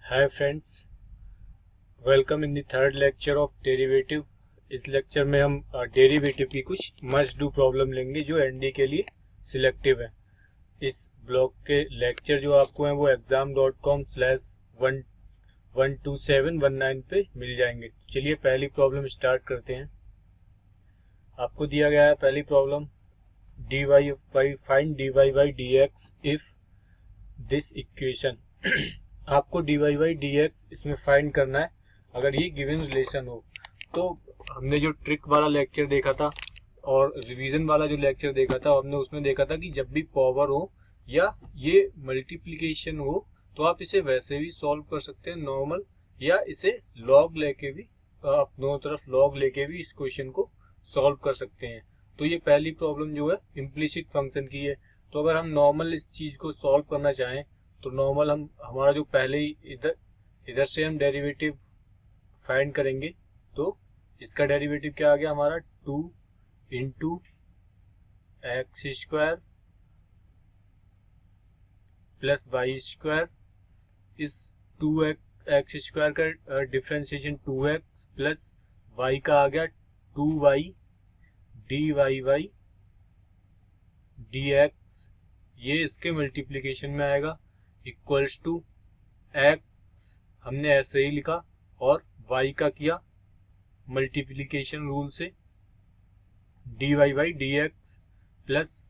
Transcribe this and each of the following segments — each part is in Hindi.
Hi friends, welcome in the third lecture of derivative. इस लेक्चर में हम डेरिवेटिव की कुछ मस्ट डू प्रॉब्लम लेंगे जो एनडी के लिए सिलेक्टिव है। इस ब्लॉग के लेक्चर जो आपको हैं वो exam.com/12719 पे मिल जाएंगे। चलिए पहली प्रॉब्लम स्टार्ट करते हैं। आपको दिया गया है पहली problem, find dy by D x if this equation. आपको dy बाई डी एक्स इसमें फाइंड करना है अगर ये गिवन रिलेशन हो। तो हमने जो ट्रिक वाला लेक्चर देखा था और रिवीजन वाला जो लेक्चर देखा था, हमने उसमें देखा था कि जब भी पावर हो या ये मल्टीप्लिकेशन हो तो आप इसे वैसे भी सॉल्व कर सकते हैं नॉर्मल, या इसे लॉग लेके भी, आप दोनों तरफ लॉग लेके भी इस क्वेश्चन को सॉल्व कर सकते हैं। तो ये पहली प्रॉब्लम जो है इम्प्लिसिट फंक्शन की है। तो अगर हम नॉर्मल इस चीज को सॉल्व करना चाहें तो नॉर्मल हमारा जो पहले ही इधर से हम डेरिवेटिव फाइंड करेंगे। तो इसका डेरिवेटिव क्या आ गया हमारा, 2 into X square plus Y square. इस 2x स्क्वायर का डिफ्रेंसिएशन 2x प्लस वाई का आ गया 2y D Y by D x, ये इसके मल्टीप्लीकेशन में आएगा, इक्वल्स टू एक्स हमने ऐसे ही लिखा और y का किया मल्टीप्लीकेशन रूल से D Y by D X, plus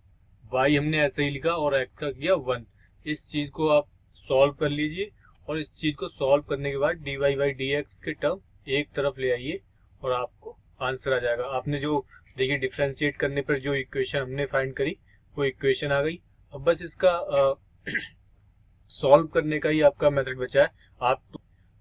y हमने ऐसे ही लिखा और x का किया 1। इस चीज को आप सॉल्व कर लीजिए और इस चीज को सॉल्व करने के बाद D Y by D X के टर्म एक तरफ ले आइए और आपको आंसर आ जाएगा। आपने जो देखिए डिफ्रेंशिएट करने पर जो इक्वेशन हमने फाइंड करी वो इक्वेशन आ गई। अब बस इसका सॉल्व करने का ही आपका मेथड बचा है। आप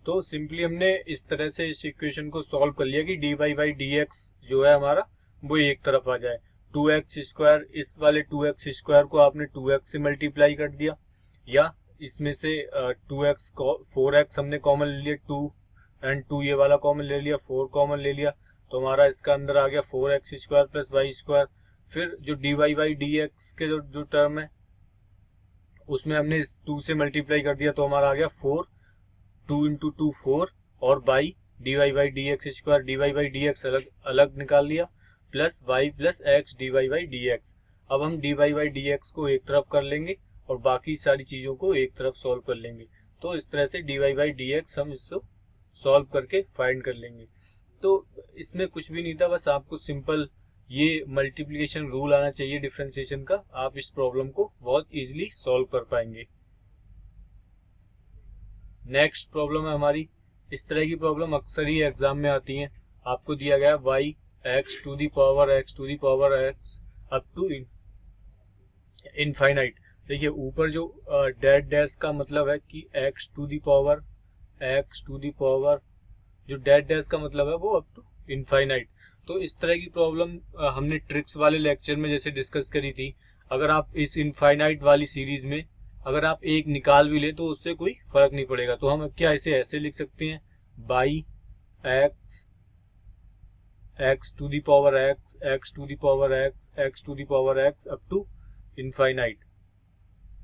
तो सिंपली हमने इस तरह से इस इक्वेशन को सॉल्व कर लिया कि D Y by D X जो है हमारा वो एक तरफ आ जाए। 2x स्क्वायर, इस वाले 2x स्क्वायर को आपने 2x से मल्टीप्लाई कर दिया, या इसमें से 2x 4x हमने कॉमन ले लिया, 2 एंड 2 ये वाला कॉमन ले लिया, 4 कॉमन ले लिया, तो हमारा इसका अंदर आ गया 4x square plus Y square. फिर जो D Y by D X के जो टर्म है उसमें हमने इस 2 से मल्टीप्लाई कर दिया तो हमारा आ गया 4, 2 इंटू 2 4, और by D Y by D x square, D Y by D X अलग अलग निकाल लिया, plus Y plus X D Y by D X. अब हम D Y by D x को एक तरफ कर लेंगे और बाकी सारी चीजों को एक तरफ सॉल्व कर लेंगे। तो इस तरह से D Y by D x हम इसको सॉल्व करके फाइंड कर लेंगे। तो इसमें कुछ भी नहीं था, बस आपको सिंपल ये मल्टीप्लिकेशन रूल आना चाहिए डिफरेंशिएशन का, आप इस प्रॉब्लम को बहुत इजीली सॉल्व कर पाएंगे। नेक्स्ट प्रॉब्लम है हमारी, इस तरह की प्रॉब्लम अक्सर ही एग्जाम में आती हैं। आपको दिया गया Y X to the power X up to infinite. देखिए ऊपर जो डेड डैश का मतलब है कि एक्स टू दी पावर जो डेड डैश का मतलब है वो अप टू इनफाइनाइट। तो इस तरह की प्रॉब्लम हमने ट्रिक्स वाले लेक्चर में जैसे डिस्कस करी थी। अगर आप इस इनफाइनाइट वाली सीरीज में अगर आप एक निकाल भी ले तो उससे कोई फर्क नहीं पड़ेगा। तो हम क्या इसे ऐसे लिख सकते हैं, by X to the power X to the power X to the power X up to infinite.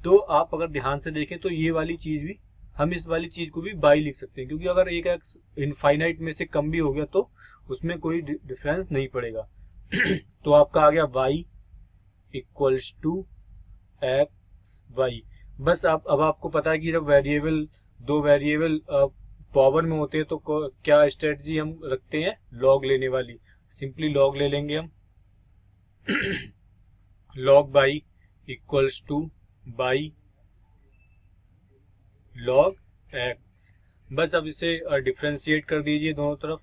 तो आप अगर ध्यान से देखें तो ये वाली चीज भी, हम इस वाली चीज को भी बाई लिख सकते हैं, क्योंकि अगर एक एक्स इनफाइनाइट में से कम भी हो गया तो उसमें कोई डिफरेंस नहीं पड़ेगा। तो आपका आ गया y equals to X Y. बस अब आपको पता है कि जब दो वेरिएबल पावर में होते हैं तो क्या स्ट्रेटजी हम रखते हैं, लॉग लेने वाली। सिंपली लॉग ले लेंगे हम log by equals two by log x. बस अब इसे डिफ्रेंशिएट कर दीजिए दोनों तरफ।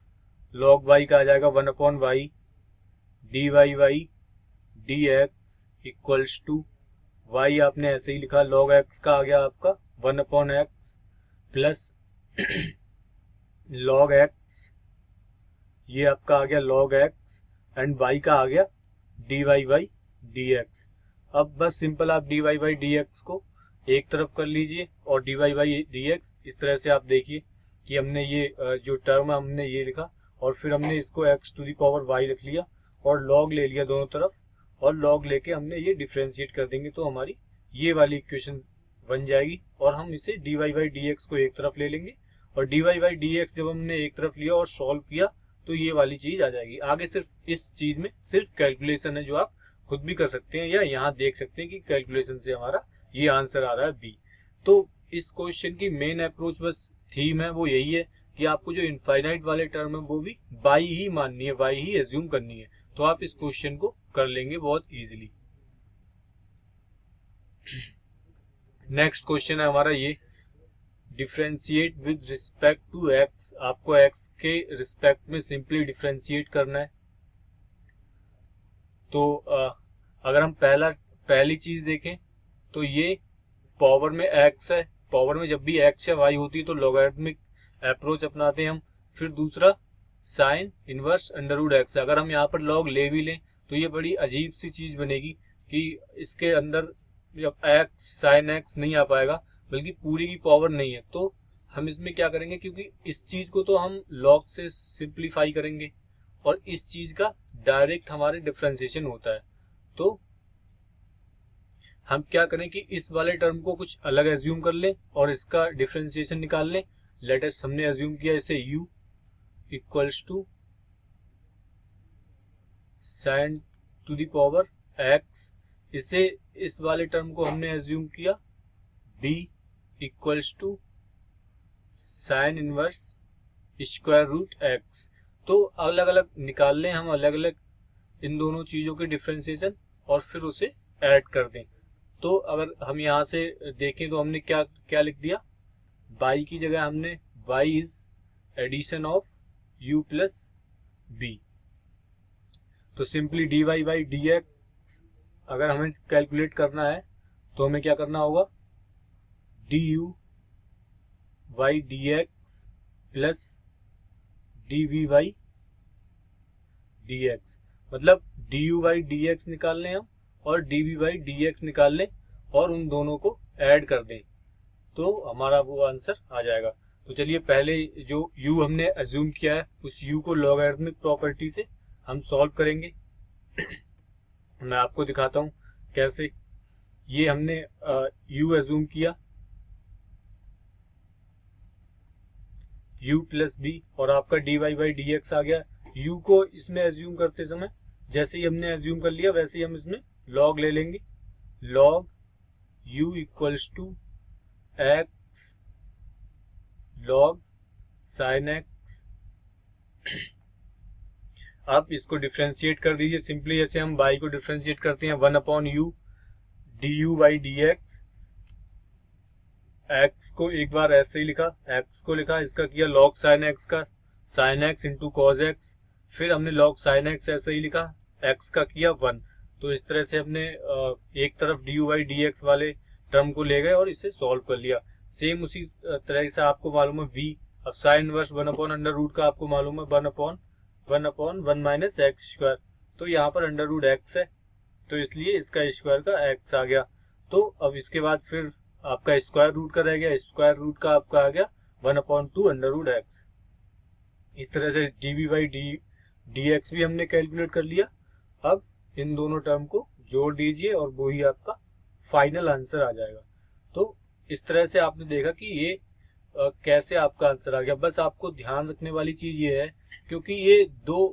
लॉग वाई का आ जाएगा 1/y D Y by D x equals to Y आपने ऐसे ही लिखा, लॉग एक्स का आ गया आपका 1/x प्लस लॉग एक्स, ये आपका आ गया लॉग एक्स, एंड वाई का आ गया D Y by D X. अब बस सिंपल आप D Y by D x को एक तरफ कर लीजिए और D Y by D X इस तरह से आप देखिए कि हमने ये जो टर्म है हमने ये लिखा और फिर हमने इसको X to the power Y रख लिया और लॉग ले लिया दोनों तरफ, और लॉग लेके हमने ये डिफ्रेंशिएट कर देंगे तो हमारी ये वाली इक्वेशन बन जाएगी और हम इसे dy बाई डी एक्स को एक तरफ ले लेंगे और dy बाई डी एक्स जब हमने एक तरफ लिया और सॉल्व किया तो ये वाली चीज आ जाएगी। आगे सिर्फ इस चीज में सिर्फ कैलकुलेशन है जो आप खुद भी कर सकते हैं या यहाँ देख सकते हैं कि कैलकुलेशन से हमारा ये आंसर आ रहा है बी। तो इस क्वेश्चन की मेन अप्रोच बस थीम है वो यही है कि आपको जो इनफाइनाइट वाले टर्म है वो भी बाई ही माननी है, बाई ही एज्यूम करनी है, तो आप इस क्वेश्चन को कर लेंगे बहुत इजीली। नेक्स्ट क्वेश्चन है हमारा ये, differentiate with respect to X. आपको एक्स के रिस्पेक्ट में सिंपली डिफरेंशिएट करना है। तो अगर हम पहली चीज देखें तो ये पावर में एक्स है, पावर में जब भी एक्स या वाई होती है तो लॉगरिथमिक अप्रोच अपनाते हैं हम। फिर दूसरा sine inverse under root X. अगर हम यहाँ पर लॉग ले भी लें तो ये बड़ी अजीब सी चीज बनेगी कि इसके अंदर जब एक्स साइन एक्स नहीं आ पाएगा बल्कि पूरी की पावर नहीं है। तो हम इसमें क्या करेंगे, क्योंकि इस चीज को तो हम लॉग से सिंप्लीफाई करेंगे और इस चीज का डायरेक्ट हमारे डिफरेंशिएशन होता है। तो हम क्या करें कि इस वाले टर्म को कुछ अलग एज्यूम कर लें और इसका डिफरेंशिएशन निकाल लें। लेटेस्ट हमने एज्यूम किया इसे u equals to sine to the power x। इसे इस वाले टर्म को हमने एज्यूम किया b equals to sine inverse square root x। तो अलग अलग निकाल लें हम, अलग अलग इन दोनों चीजों के डिफरेंशिएशन और फिर उसे ऐड कर दें। तो अगर हम यहाँ से देखें तो हमने क्या क्या लिख दिया, बाई की जगह हमने y is addition of u plus b। तो सिंपली dy बाई dx अगर हमें कैलकुलेट करना है तो हमें क्या करना होगा, du by dx plus dv by dx। मतलब du बाई dx निकाल लें हम और dv बाई dx निकाल लें और उन दोनों को ऐड कर दें तो हमारा वो आंसर आ जाएगा। तो चलिए पहले जो u हमने अज्यूम किया है उस u को लॉगरिथमिक प्रॉपर्टी से हम सॉल्व करेंगे। मैं आपको दिखाता हूँ कैसे। ये हमने u अज्यूम किया u प्लस b और आपका dy बाई dx आ गया। u को इसमें अज्यूम करते समय जैसे ही हमने अज्यूम कर लिया वैसे ही हम इसमें log ले लेंगे। log u equals to x log sin x। आप इसको डिफ्रेंशिएट कर दीजिए सिंपली, जैसे हम y को डिफ्रेंशिएट करते हैं 1 upon u du by dx। x को एक बार ऐसे ही लिखा, x को लिखा, इसका किया log sin x का sin x into cos x। फिर हमने log sin x ऐसे ही लिखा, x का किया 1। तो इस तरह से हमने एक तरफ du बाई dx वाले टर्म को ले गए और इसे सॉल्व कर लिया। सेम उसी तरह से आपको मालूम है v, अब sine inverse 1 upon under root का आपको मालूम है 1 अपॉन 1 माइनस एक्स स्क्वायर। तो यहाँ पर अंडर रूट एक्स है तो इसलिए इसका स्क्वायर का x आ गया। तो अब इसके बाद फिर आपका स्क्वायर रूट का रह गया, स्क्वायर रूट का आपका आ गया 1 अपॉन 2 अंडर रूट एक्स। इस तरह से dv बाई dx भी हमने कैलकुलेट कर लिया। अब इन दोनों टर्म को जोड़ दीजिए और वो ही आपका फाइनल आंसर आ जाएगा। तो इस तरह से आपने देखा कि ये कैसे आपका आंसर आ गया। बस आपको ध्यान रखने वाली चीज ये है क्योंकि ये दो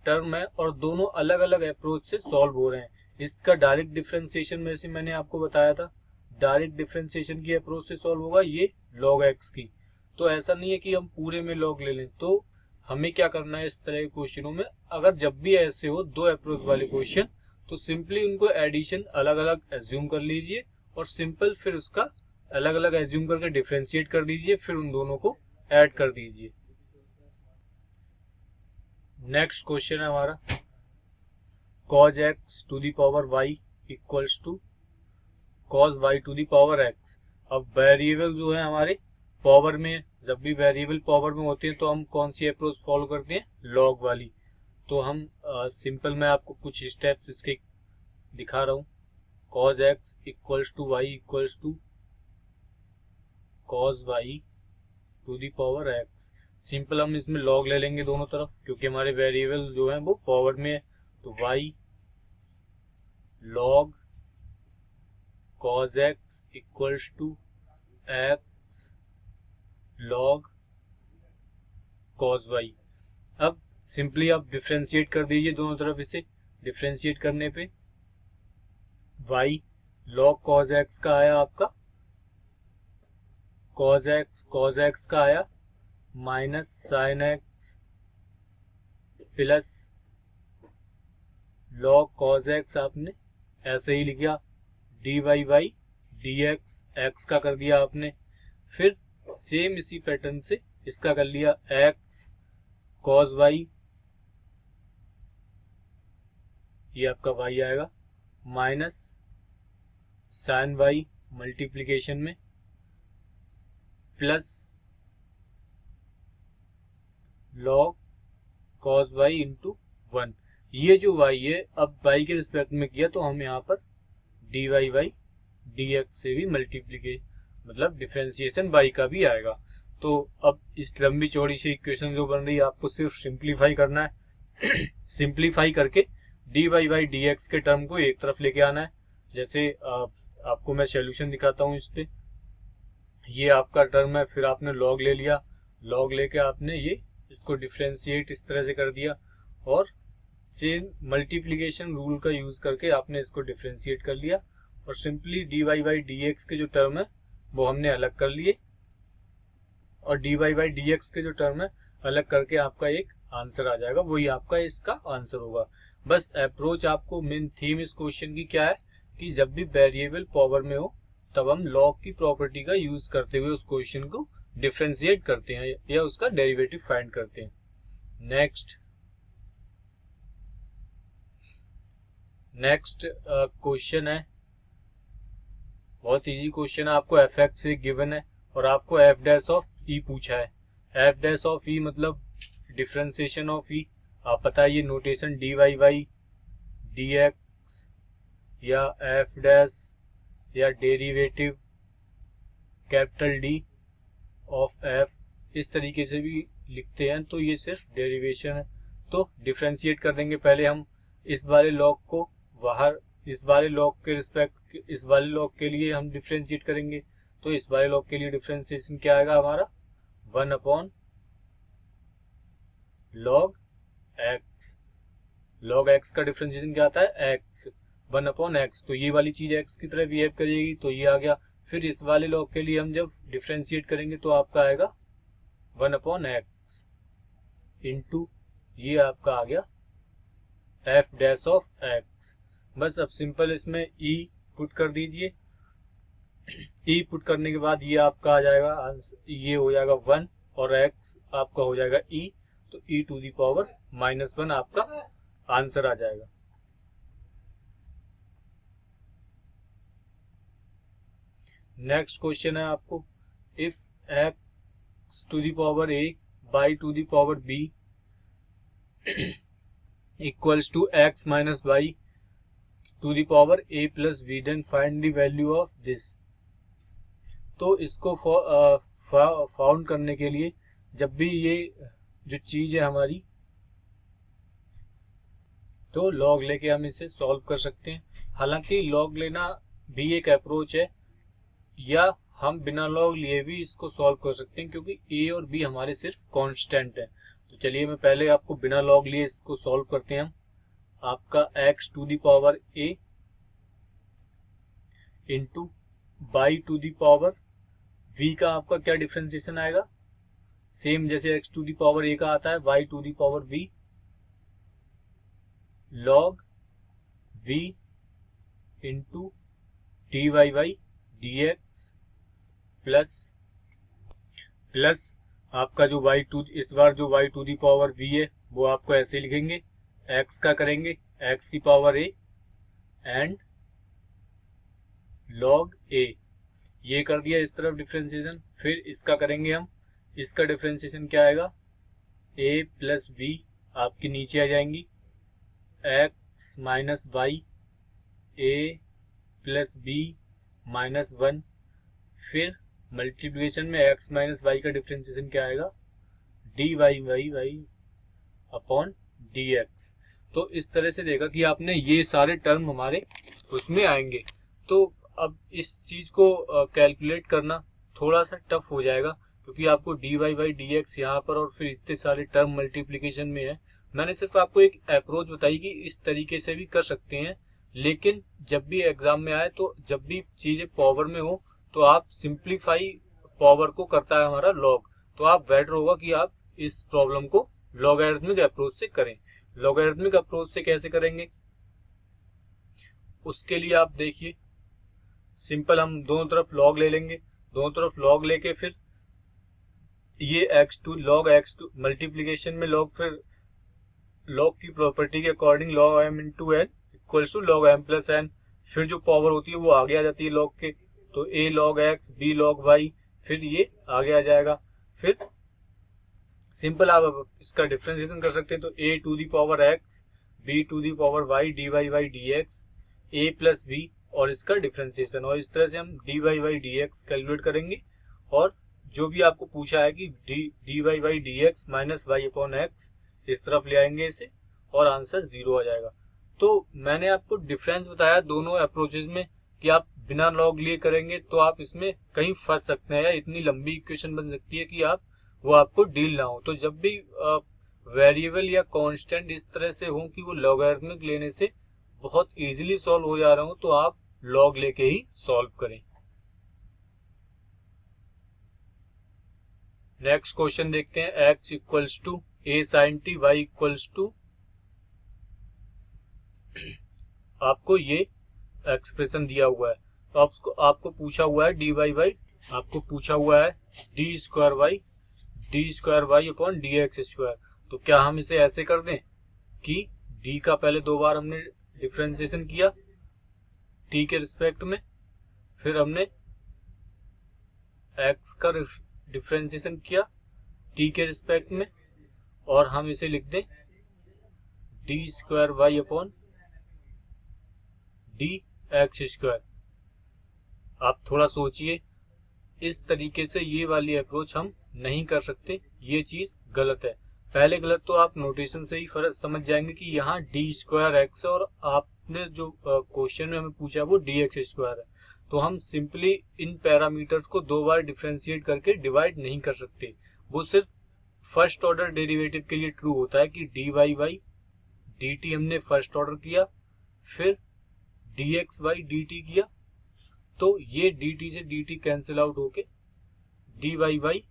टर्म है और दोनों अलग अलग अप्रोच से सॉल्व हो रहे हैं। इसका डायरेक्ट डिफरेंशिएशन में से मैंने आपको बताया था, डायरेक्ट डिफरेंशिएशन की अप्रोच से सॉल्व होगा ये log x की। तो ऐसा नहीं है कि हम पूरे में log ले लें। तो हमें क्या करना है इस तरह के क्वेश्चनों में, अगर जब भी ऐसे हो दो अप्रोच वाले क्वेश्चन तो सिंपली उनको एडिशन अलग अलग एज्यूम कर लीजिए और सिंपल फिर उसका अलग अलग एज्यूम करके डिफरेंशिएट कर दीजिए, फिर उन दोनों को ऐड कर दीजिए। नेक्स्ट क्वेश्चन है हमारा cos x to the power y equals to cos y to the power x। अब वेरिएबल जो है हमारे पावर में, जब भी वेरिएबल पावर में होते हैं तो हम कौन सी अप्रोच फॉलो करते हैं, लॉग वाली। तो हम सिंपल मैं आपको कुछ स्टेप्स इसके दिखा रहा हूँ। cos x equals to y equals to cos y to the power x। Simple हम इसमें log ले लेंगे दोनों तरफ क्योंकि हमारे वेरिएबल जो है वो पावर में है। तो y log cos x equals to x log cos y। अब सिंपली आप डिफ्रेंशिएट कर दीजिए दोनों तरफ। इसे डिफ्रेंशिएट करने पे y log cos x का आया आपका cos x का आया minus sine x plus log cos x आपने ऐसे ही लिखा dy बाई dx x का कर दिया आपने। फिर सेम इसी पैटर्न से इसका कर लिया x cos y, ये आपका y आएगा माइनस साइन y मल्टीप्लीकेशन में plus log cos y into 1। ये जो y है अब y के रिस्पेक्ट में किया तो हम यहाँ पर dy बाई dx से भी मल्टीप्लीकेशन मतलब डिफरेंशिएशन y का भी आएगा। तो अब इस लंबी चौड़ी सी इक्वेशन जो बन रही है आपको सिर्फ सिंप्लीफाई करना है। सिंप्लीफाई करके dy बाई dx के टर्म को एक तरफ लेके आना है। जैसे आपको मैं सॉल्यूशन दिखाता हूँ इस पे। ये आपका टर्म है, फिर आपने log ले लिया, log लेके आपने ये इसको डिफरेंशिएट इस तरह से कर दिया और चेन मल्टीप्लीकेशन रूल का यूज करके आपने इसको डिफरेंशिएट कर लिया और सिंपली dy बाई dx के जो टर्म है वो हमने अलग कर लिए और dy बाई dx के जो टर्म है अलग करके आपका एक आंसर आ जाएगा, वही आपका इसका आंसर होगा। बस अप्रोच आपको मेन थीम इस क्वेश्चन की क्या है कि जब भी वेरिएबल पावर में हो तब हम log की प्रॉपर्टी का यूज करते हुए उस क्वेश्चन को डिफरेंशिएट करते हैं या उसका डेरिवेटिव फाइंड करते हैं। नेक्स्ट क्वेश्चन है, बहुत इजी क्वेश्चन है। आपको एफ एक्स से गिवन है और आपको एफ डैश ऑफ ई पूछा है। एफ डैश ऑफ ई मतलब डिफरेंशिएशन ऑफ ई। आप बताइए notation D Y by D X या एफ डैश या derivative capital D of F, इस तरीके से भी लिखते हैं। तो ये सिर्फ डेरिवेशन है। तो डिफरेंशिएट कर देंगे पहले हम इस वाले लॉग को बाहर, इस वाले लॉग के रिस्पेक्ट इस वाले लॉग के लिए हम डिफरेंशिएट करेंगे। तो इस वाले लॉग के लिए डिफरेंशिएशन क्या आएगा हमारा 1 upon log x. Log x का डिफरेंशिएशन क्या आता है एक्स, 1 अपॉन एक्स। तो ये वाली चीज एक्स की तरह बिहेव करेगी तो ये आ गया। फिर इस वाले लॉग के लिए हम जब डिफरेंशिएट करेंगे तो आपका आएगा 1 अपॉन एक्स इंटू ये आपका आ गया एफ डैश ऑफ एक्स। बस अब सिंपल इसमें ई पुट कर दीजिए। ई पुट करने के बाद ये आपका आ जाएगा, ये हो जाएगा 1 और एक्स आपका हो जाएगा ई। तो ई टू दी पावर -1 आपका आंसर आ जाएगा। नेक्स्ट क्वेश्चन है आपको, if X to the power A by to the power B equals to X minus Y to the power A plus B, then find the value of this. तो इसको फाउंड करने के लिए जब भी ये जो चीज है हमारी, तो लॉग लेके हम इसे सॉल्व कर सकते हैं। हालांकि लॉग लेना भी एक अप्रोच है या हम बिना लॉग लिए भी इसको सॉल्व कर सकते हैं क्योंकि ए और बी हमारे सिर्फ कांस्टेंट है। तो चलिए मैं पहले आपको बिना लॉग लिए इसको सॉल्व करते हैं। आपका x to the power a into by to the power v का आपका क्या डिफरेंशिएशन आएगा, सेम जैसे x to the power a का आता है y to the power v log v into dy by dx plus आपका जो इस बार जो y to the power v है वो आपको ऐसे लिखेंगे, x का करेंगे x की power a and log a, ये कर दिया इस तरफ डिफरेंशिएशन। फिर इसका करेंगे हम, इसका डिफरेंशिएशन क्या आएगा a प्लस v आपकी नीचे आ जाएंगी x minus Y a plus b -1। फिर मल्टीप्लिकेशन में x माइनस वाई का डिफरेंशिएशन क्या आएगा dy बाई अपॉन dx। तो इस तरह से देखा कि आपने ये सारे टर्म हमारे उसमें आएंगे। तो अब इस चीज को कैलकुलेट करना थोड़ा सा टफ हो जाएगा, क्योंकि आपको dy बाई डी एक्स यहाँ पर और फिर इतने सारे टर्म मल्टीप्लीकेशन में है। मैंने सिर्फ आपको एक अप्रोच बताई कि इस तरीके से भी कर सकते हैं, लेकिन जब भी एग्जाम में आए तो जब भी चीजें पावर में हो तो आप सिंप्लीफाई पावर को करता है हमारा लॉग, तो आप बेटर होगा कि आप इस प्रॉब्लम को लॉगरिथमिक अप्रोच से करें। लॉगरिथमिक अप्रोच से कैसे करेंगे, उसके लिए आप देखिए, सिंपल हम दोनों तरफ लॉग ले लेंगे, दोनों तरफ लॉग लेके फिर ये x2 log x2 मल्टीप्लीकेशन में log, फिर log की प्रॉपर्टी के according log m into N equals to log m plus N, फिर जो पावर होती है वो आगे आ जाती है log के, तो a log x b log y, फिर ये आगे आ जाएगा। फिर सिंपल आप इसका डिफरेंशिएशन कर सकते हैं, तो a to the power x b to the power y dy by D X a plus b और इसका डिफरेंशिएशन, और इस तरह से हम dy by D x calculate करेंगे। और जो भी आपको पूछा है कि dy by D X minus Y upon X, इस तरफ ले आएंगे इसे और आंसर 0 आ जाएगा। तो मैंने आपको डिफरेंस बताया दोनों अप्रोचेज में कि आप बिना लॉग लिए करेंगे तो आप इसमें कहीं फंस सकते हैं या इतनी लंबी इक्वेशन बन सकती है कि आप वो आपको डील ना हो। तो जब भी वेरिएबल या कांस्टेंट इस तरह से हो कि वो लॉगरिथमिक लेने से बहुत इजीली सॉल्व हो जा रहा हो, तो आप लॉग लेके ही सॉल्व करें। नेक्स्ट क्वेश्चन देखते हैं, x equals to a sin t, y equals to, आपको ये एक्सप्रेशन दिया हुआ है, तो आपको पूछा हुआ है dy बाई, आपको पूछा हुआ है D square Y upon D x square. तो क्या हम इसे ऐसे कर दें कि d का पहले 2 बार हमने डिफरेंशिएशन किया t के रिस्पेक्ट में, फिर हमने x का डिफरेंशिएशन किया t के रिस्पेक्ट में, और हम इसे लिख दें D square Y upon D x square. आप थोड़ा सोचिए, इस तरीके से ये वाली अप्रोच हम नहीं कर सकते, ये चीज गलत है। पहले गलत तो आप नोटेशन से ही फर्क समझ जाएंगे कि यहाँ डी स्क्वायर एक्स है और आपने जो क्वेश्चन में हमें पूछा वो डी एक्स स्क्वायर है, तो हम सिंपली इन पैरामीटर्स को 2 बार डिफरेंशिएट करके डिवाइड नहीं कर सकते। वो सिर्फ फर्स्ट ऑर्डर डेरिवेटिव के लिए ट्रू होता है कि D Y by D T हमने फर्स्ट ऑर्डर किया, फिर D X by D T किया, तो ये डी टी से डी टी कैंसिल आउट होके D Y by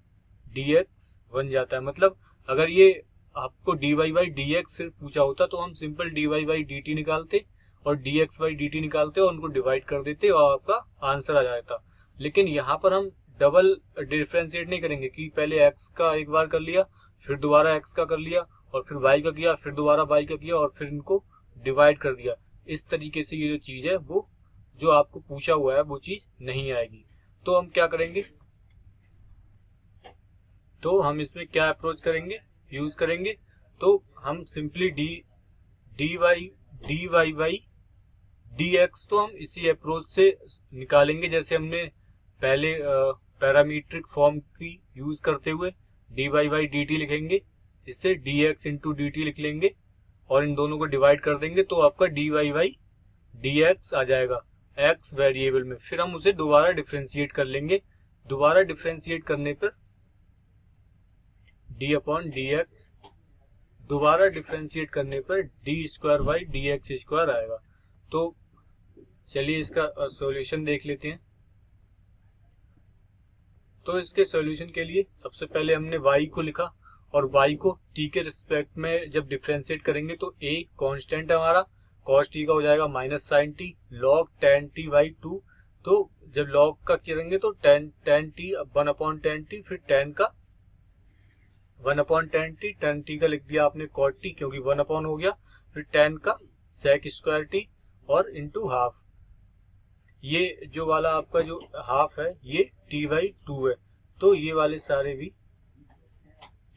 D X बन जाता है। मतलब अगर ये आपको D Y by D X सिर्फ पूछा होता तो हम simple D Y by D T निकालते और D X by D T निकालते और उनको डिवाइड कर देते और आपका आंसर आ जाता। लेकिन यहाँ पर हम डबल डिफरेंशिएट नहीं करेंगे कि पहले x का एक बार कर लिया, फिर दोबारा x का कर लिया, और फिर y का किया, फिर दोबारा y का किया, और फिर इनको डिवाइड कर दिया। इस तरीके से ये जो चीज है वो जो आपको पूछा हुआ है वो चीज नहीं आएगी। तो हम क्या करेंगे, तो हम इसमें क्या अप्रोच करेंगे, यूज करेंगे, तो हम simply D Y by D x, तो हम इसी अप्रोच से निकालेंगे जैसे हमने पहले पैरामीट्रिक फॉर्म की यूज करते हुए D Y by D T लिखेंगे, इससे D X into D T लिख लेंगे और इन दोनों को डिवाइड कर देंगे, तो आपका d Y by D x आ जाएगा एक्स वेरिएबल में। फिर हम उसे दोबारा डिफरेंशिएट कर लेंगे, दोबारा डिफरेंशिएट करने पर डी अपॉन डी एक्स, दोबारा डिफरेंशिएट करने पर D square by D x square आएगा। तो चलिए इसका सॉल्यूशन देख लेते हैं। तो इसके सॉल्यूशन के लिए सबसे पहले हमने y को लिखा और y को t के रिस्पेक्ट में जब डिफरेंशिएट करेंगे तो a कांस्टेंट है हमारा, cos t का हो जाएगा minus sine t log tan t by 2। तो जब log का करेंगे तो tan t 1 upon tan t, फिर tan का 1 अपॉन tan t का लिख दिया आपने cot t क्योंकि 1 अपॉन हो गया, फिर tan का sec स्क्वायर t और इंटू हाफ। ये जो वाला आपका जो हाफ है ये t बाई 2 है, तो ये वाले सारे भी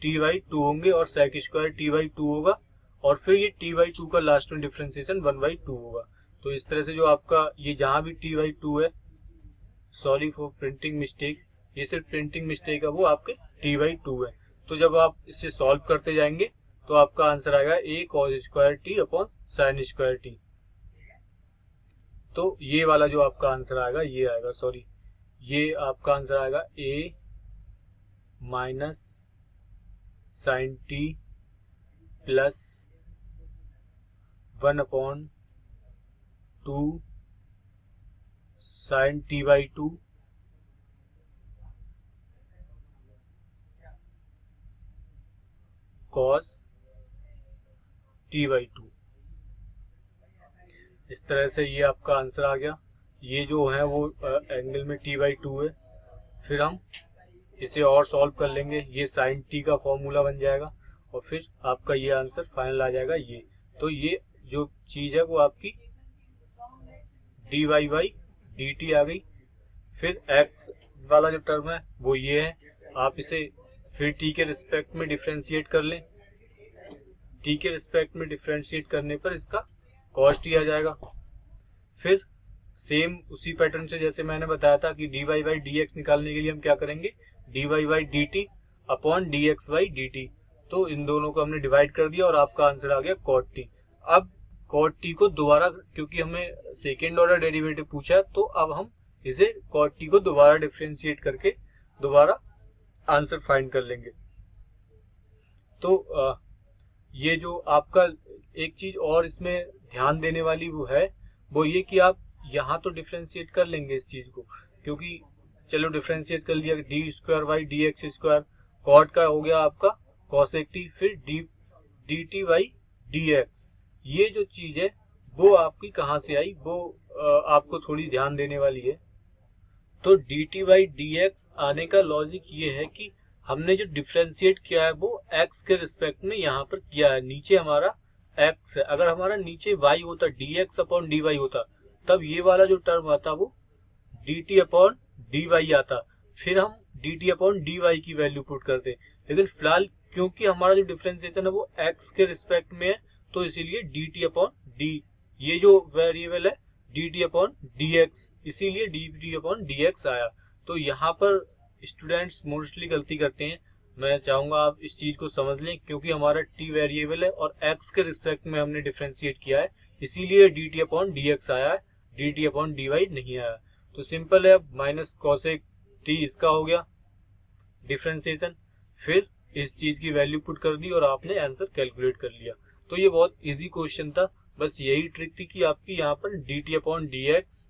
t बाई 2 होंगे और sec स्क्वायर t बाई 2 होगा, और फिर ये t बाई 2 का लास्ट में डिफरेंशिएशन 1 बाई 2 होगा। तो इस तरह से जो आपका ये जहां भी t बाई 2 है, सॉरी फॉर प्रिंटिंग मिस्टेक, ये सिर्फ प्रिंटिंग मिस्टेक है, वो आपके t बाई 2 है। तो जब आप इसे सॉल्व करते जाएंगे तो आपका आंसर आएगा a cos square t upon sine square t। तो ये वाला जो आपका आंसर आएगा ये आएगा, सॉरी ये आपका आंसर आएगा a minus sine t plus 1/2 sine t by 2 cos t by 2। इस तरह से ये आपका आंसर आ गया। ये जो है वो एंगल में t बाई 2 है। फिर हम इसे और सॉल्व कर लेंगे, ये साइन t का फॉर्मूला बन जाएगा और फिर आपका ये आंसर फाइनल आ जाएगा ये। तो ये जो चीज है वो आपकी dy बाई dt आ गई। फिर x वाला जो टर्म है वो ये है, आप इसे फिर t के रिस्पेक्ट में डिफरेंशिएट कर लें। t के रिस्पेक्ट में डिफरेंशिएट करने पर इसका cos t आ जाएगा। फिर सेम उसी पैटर्न से जैसे मैंने बताया था कि dy बाई dx निकालने के लिए हम क्या करेंगे, dy by dt upon dx by dt। तो इन दोनों को हमने डिवाइड कर दिया और आपका आंसर आ गया cot t। अब cot t को दोबारा, क्योंकि हमें सेकेंड ऑर्डर डेरिवेटिव पूछा है, तो अब हम इसे cot t को दोबारा डिफरेंशिएट करके दोबारा आंसर फाइंड कर लेंगे। तो ये जो आपका एक चीज और इसमें ध्यान देने वाली वो है, वो ये कि आप यहाँ तो डिफरेंशिएट कर लेंगे इस चीज को, क्योंकि चलो डिफरेंशिएट कर लिया, d square by D x square, cot का हो गया आपका कॉसेक टी, फिर d t by D x. ये जो चीज है वो आपकी कहाँ से आई, वो आपको थोड़ी ध्यान देने वाली है। तो D t by D x आने का लॉजिक ये है कि हमने जो डिफरेंशिएट किया है वो x के रिस्पेक्ट में यहाँ पर किया है। नीचे हमारा x है, अगर हमारा नीचे y होता, dx अपॉन dy होता, तब ये वाला जो टर्म आता वो dt अपॉन dy आता, फिर हम dt अपॉन dy की वैल्यू पुट करते। लेकिन फिलहाल क्योंकि हमारा जो डिफरेंशिएशन है वो x के रिस्पेक्ट में है, तो इसीलिए dt अपॉन d, ये जो वेरिएबल है dt अपॉन dx, इसीलिए dt अपॉन dx आया। तो यहाँ पर स्टूडेंट्स मोस्टली गलती करते हैं, मैं चाहूंगा आप इस चीज को समझ लें, क्योंकि हमारा t वेरिएबल है और x के रिस्पेक्ट में हमने डिफरेंशिएट किया है, इसीलिए dt अपॉन dx आया है, dt अपॉन dy नहीं आया। तो सिंपल है, माइनस कॉसेक t इसका हो गया डिफरेंशिएशन, फिर इस चीज की वैल्यू पुट कर दी और आपने आंसर कैलकुलेट कर लिया। तो ये बहुत इजी क्वेश्चन था, बस यही ट्रिक थी कि आपकी यहाँ पर dt अपॉन dx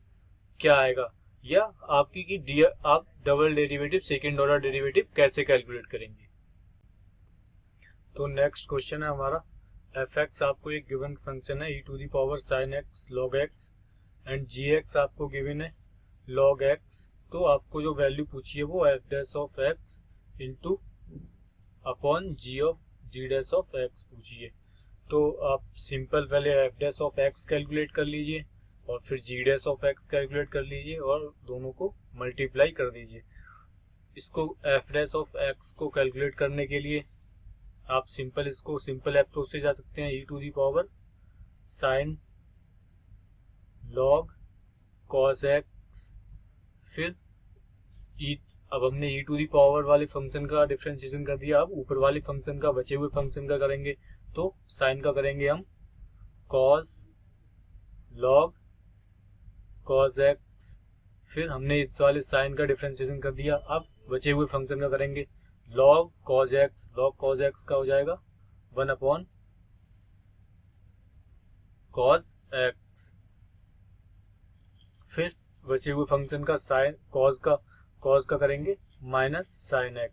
क्या आएगा, या आपकी कि आप double derivative, second order derivative कैसे कैलकुलेट करेंगे। तो नेक्स्ट क्वेश्चन है हमारा, fx आपको एक गिवन फंक्शन है e to the power sin x log x and gx आपको गिवन है log x। तो आपको जो वैल्यू पूछी है वो f dash of x into upon g dash of x पूछी है। तो आप सिंपल पहले f dash of x calculate कर लीजिए और फिर g dash of x calculate कर लीजिए और दोनों को मल्टीप्लाई कर दीजिए। इसको f डैश ऑफ x को कैलकुलेट करने के लिए आप इसको सिंपल अप्रोच से जा सकते हैं, e to the power sine log cos x, फिर अब हमने e टू दी पावर वाले फंक्शन का डिफरेंशिएशन कर दिया, अब ऊपर वाले फंक्शन का, बचे हुए फंक्शन का करेंगे। तो साइन का करेंगे हम cos log cos x, फिर हमने इस वाले साइन का डिफरेंशिएशन कर दिया, अब बचे हुए फंक्शन का करेंगे log cos x, log cos x का हो जाएगा 1 अपॉन cos x, फिर बचे हुए फंक्शन का साइन cos का करेंगे माइनस साइन x।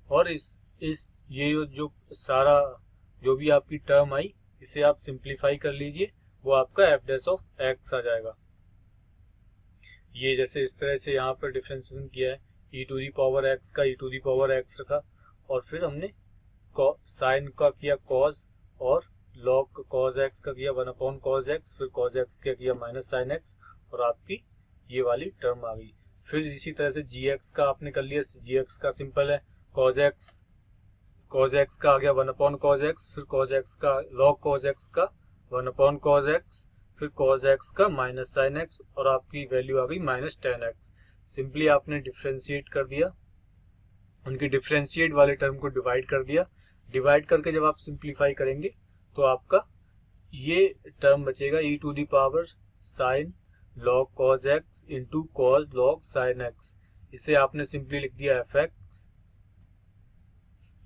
और इस ये जो सारा जो भी आपकी टर्म आई, इसे आप सिंप्लीफाई कर लीजिए, वो आपका f डैश ऑफ x आ जाएगा। ये जैसे इस तरह से यहाँ पर डिफरेंशिएशन किया है, e to the power x का e to the power x रखा, और फिर हमने साइन का किया cos और log cos x का किया 1 अपॉन cos x, फिर cos x का किया माइनस साइन x, और आपकी ये वाली टर्म आ गई। फिर इसी तरह से gx का आपने कर लिया, gx का सिंपल है cos x का आ गया 1 अपॉन cos x, फिर cos x का log cos x का 1 अपॉन cos x, फिर cos x का माइनस साइन x, और आपकी वैल्यू आ गई माइनस tan x। सिंपली आपने डिफरेंशिएट कर दिया, उनके डिफरेंशिएट वाले टर्म को डिवाइड कर दिया, डिवाइड करके जब आप सिंप्लीफाई करेंगे तो आपका ये टर्म बचेगा e to the power sine log cos x into cos log sine x. इसे आपने सिंपली लिख दिया एफ एक्स,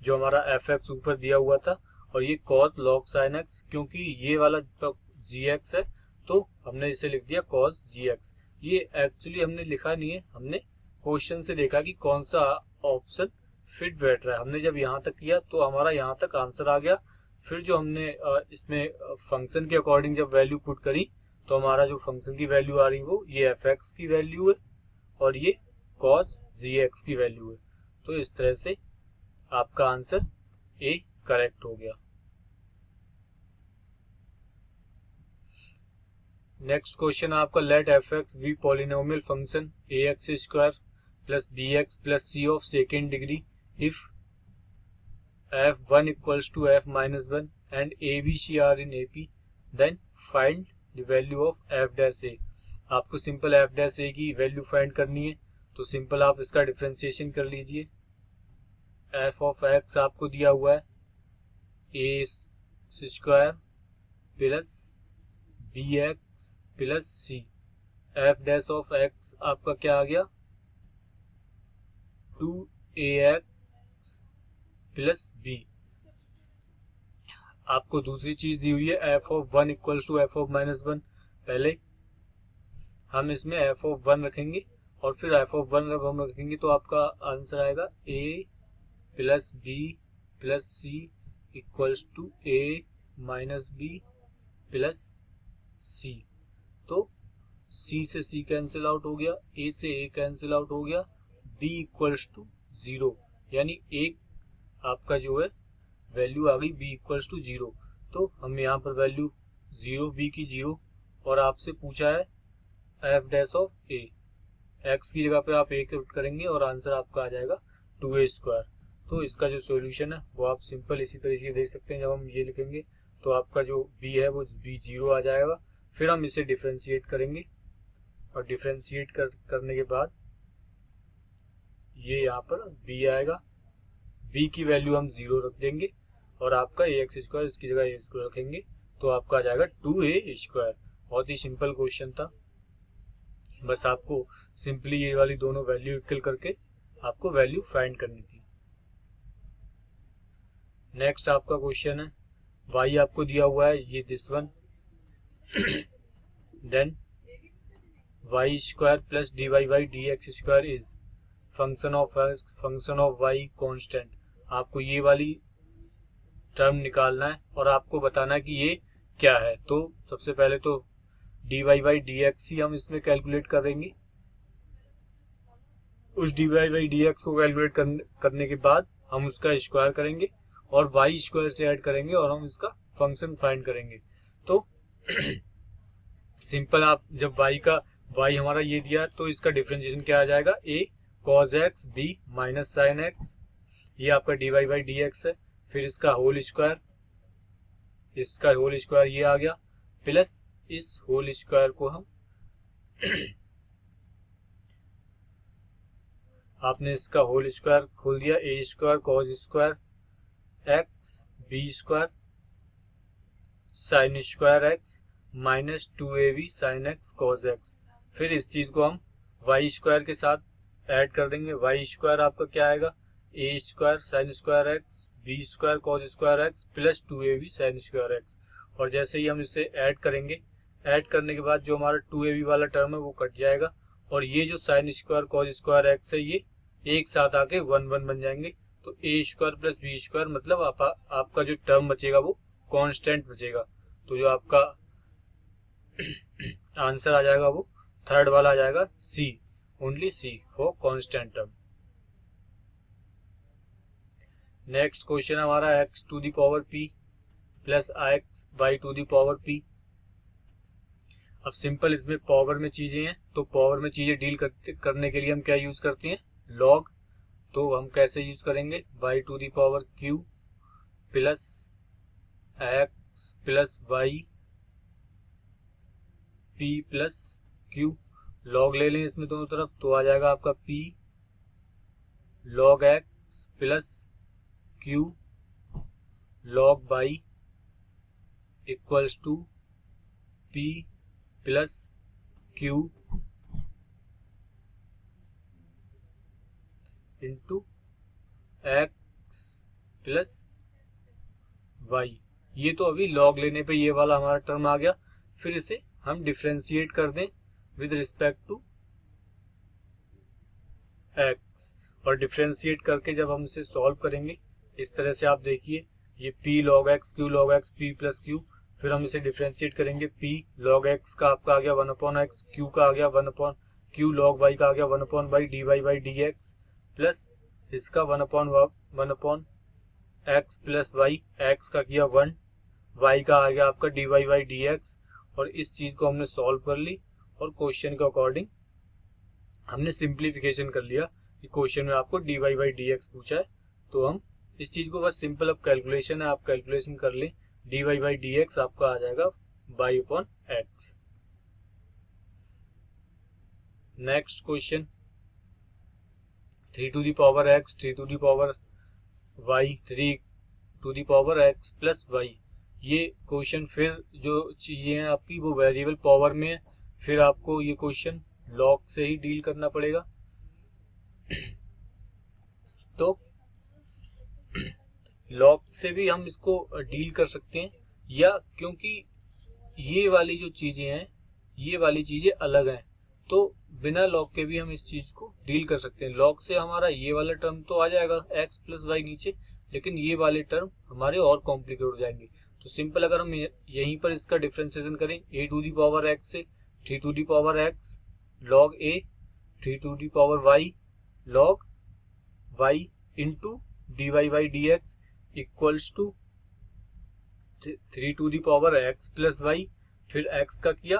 जो हमारा एफ एक्स ऊपर दिया हुआ था, और ये कॉज लॉग साइन एक्स, क्योंकि ये वाला जी एक्स है तो हमने इसे लिख दिया कॉज जी एक्स। ये एक्चुअली हमने लिखा नहीं है, हमने क्वेश्चन से देखा कि कौन सा ऑप्शन फिट बैठ रहा है। हमने जब यहाँ तक किया तो हमारा यहाँ तक आंसर आ गया। फिर जो हमने इसमें फंक्शन के अकॉर्डिंग जब वैल्यू पुट करी तो हमारा जो फंक्शन की वैल्यू आ रही वो ये एफ एक्स की वैल्यू है और ये कॉज जी एक्स की वैल्यू है। तो इस तरह से आपका आंसर ए करेक्ट हो गया। नेक्स्ट क्वेश्चन आपका let f x be polynomial function a x square plus b x plus c of second degree if f one equals to f minus one and a b c are in A P then find the value of f dash a. आपको सिंपल एफ डैश ए की वैल्यू फाइंड करनी है, तो सिंपल आप इसका डिफ्रेंसिएशन कर लीजिए। एफ ऑफ एक्स आपको दिया हुआ है a square plus b x plus c. F dash of x आपका क्या आ गया 2ax प्लस बी। आपको दूसरी चीज दी हुई है f of one equals to f of minus one. पहले हम इसमें एफ ऑफ वन रखेंगे और फिर एफ ऑफ वन जब हम रखेंगे तो आपका आंसर आएगा a plus b plus c equals to a minus b plus c. तो सी से सी कैंसिल आउट हो गया, ए से ए कैंसिल आउट हो गया, बी इक्वल्स टू 0, यानी एक आपका जो है वैल्यू आ गई बी इक्वल्स टू 0। तो हम यहाँ पर वैल्यू 0 बी की 0 और आपसे पूछा है F dash of A. X की जगह पे आप ए पुट करेंगे और आंसर आपका आ जाएगा 2a स्क्वायर। तो इसका जो सॉल्यूशन है वो आप सिंपल इसी तरीके से देख सकते हैं। जब हम ये लिखेंगे तो आपका जो b है वो b 0 आ जाएगा। फिर हम इसे डिफ्रेंशिएट करेंगे और डिफ्रेंशिएट करने के बाद ये यहाँ पर b आएगा। b की वैल्यू हम 0 रख देंगे और आपका ए एक्स स्क्वायर इसकी जगह ए स्क्वायर रखेंगे तो आपका आ जाएगा 2a स्क्वायर। बहुत ही सिंपल क्वेश्चन था, बस आपको सिंपली ये वाली दोनों वैल्यू इक्वल करके आपको वैल्यू फाइंड करनी थी। नेक्स्ट आपका क्वेश्चन है y आपको दिया हुआ है ये this one then y square plus d Y by D x square is function of x function of y constant. आपको ये वाली टर्म निकालना है और आपको बताना है कि ये क्या है। तो सबसे पहले तो d Y by D x ही हम इसमें कैलकुलेट करेंगे। उस d Y by D x को कैलकुलेट करने के बाद हम उसका स्क्वायर करेंगे और वाई स्क्वायर से ऐड करेंगे और हम इसका फंक्शन फाइंड करेंगे। तो सिंपल आप जब y हमारा ये दिया तो इसका डिफरेंशिएशन क्या आ जाएगा a cos x b minus sine x। ये आपका d Y by D x है। फिर इसका होल स्क्वायर ये आ गया प्लस इस होल स्क्वायर को हम आपने इसका होल स्क्वायर खोल दिया a square cos square x b square sine square x minus 2ab sine x cos x. फिर इस चीज को हम वाई स्क्वायर के साथ ऐड कर देंगे। वाई स्क्वायर आपका क्या आएगा a square sine square x b square cos square x plus 2ab sine square x. और जैसे ही हम इसे ऐड करेंगे, ऐड करने के बाद जो हमारा 2ab वाला टर्म है वो कट जाएगा और ये जो sine square cos square x है ये एक साथ आके 1 1 बन जाएंगे। तो ए स्क्वायर प्लस बी स्क्वायर मतलब आपका जो टर्म बचेगा वो कांस्टेंट बचेगा। तो जो आपका आंसर आ जाएगा वो थर्ड वाला आ जाएगा c, only c for constant term. Next question हमारा x to the power p plus x y to the power p। अब सिंपल इसमें पावर में चीजें हैं तो पावर में चीजें डील करने के लिए हम क्या यूज करते हैं लॉग। तो हम कैसे यूज करेंगे y to the power q plus x plus y p plus q। Log ले लें इसमें दोनों तरफ तो आ जाएगा आपका p log x plus q log y equals to p plus q into x plus y. ये तो अभी लॉग लेने पे ये वाला हमारा टर्म आ गया। फिर इसे हम डिफ्रेंशिएट कर दें विद रिस्पेक्ट टू एक्स, और डिफ्रेंशिएट करके जब हम इसे सॉल्व करेंगे इस तरह से, आप देखिए ये p log x, q log x, p plus Q, फिर हम इसे डिफ्रेंशिएट करेंगे। p log x का आपका आ गया 1/x, q का आ गया 1/, q log y का आ गया 1/y dy by dx, plus इसका 1/x प्लस y, x का किया 1, y का आ गया आपका dy by dx। और इस चीज को हमने सॉल्व कर ली और क्वेश्चन के अकॉर्डिंग हमने सिंप्लीफिकेशन कर लिया कि क्वेश्चन में आपको dy by dx पूछा है, तो हम इस चीज को बस सिंपल, अब कैलकुलेशन है, आप कैलकुलेशन कर लें। dy by dx आपका आ जाएगा y/x। Next question 3 to the power x, 3 to the power y, 3 to the power x plus y। ये क्वेश्चन फिर जो चीजें हैं आपकी वो वेरिएबल पावर में है, फिर आपको ये क्वेश्चन लॉग से ही डील करना पड़ेगा। तो लॉग से भी हम इसको डील कर सकते हैं, या क्योंकि ये वाली जो चीजें हैं ये वाली चीजें अलग हैं, तो बिना लॉग के भी हम इस चीज को डील कर सकते हैं। लॉग से हमारा ये वाला टर्म तो आ जाएगा x प्लस वाई नीचे, लेकिन ये वाले टर्म हमारे और कॉम्प्लिकेट हो जाएंगे। तो सिंपल अगर हम यहीं पर इसका डिफ्रेंसिएशन करें, a to the power x से 3 to the power x log a, 3 to the power y log y into dy by dx equals to 3 to the power x plus y, फिर x का किया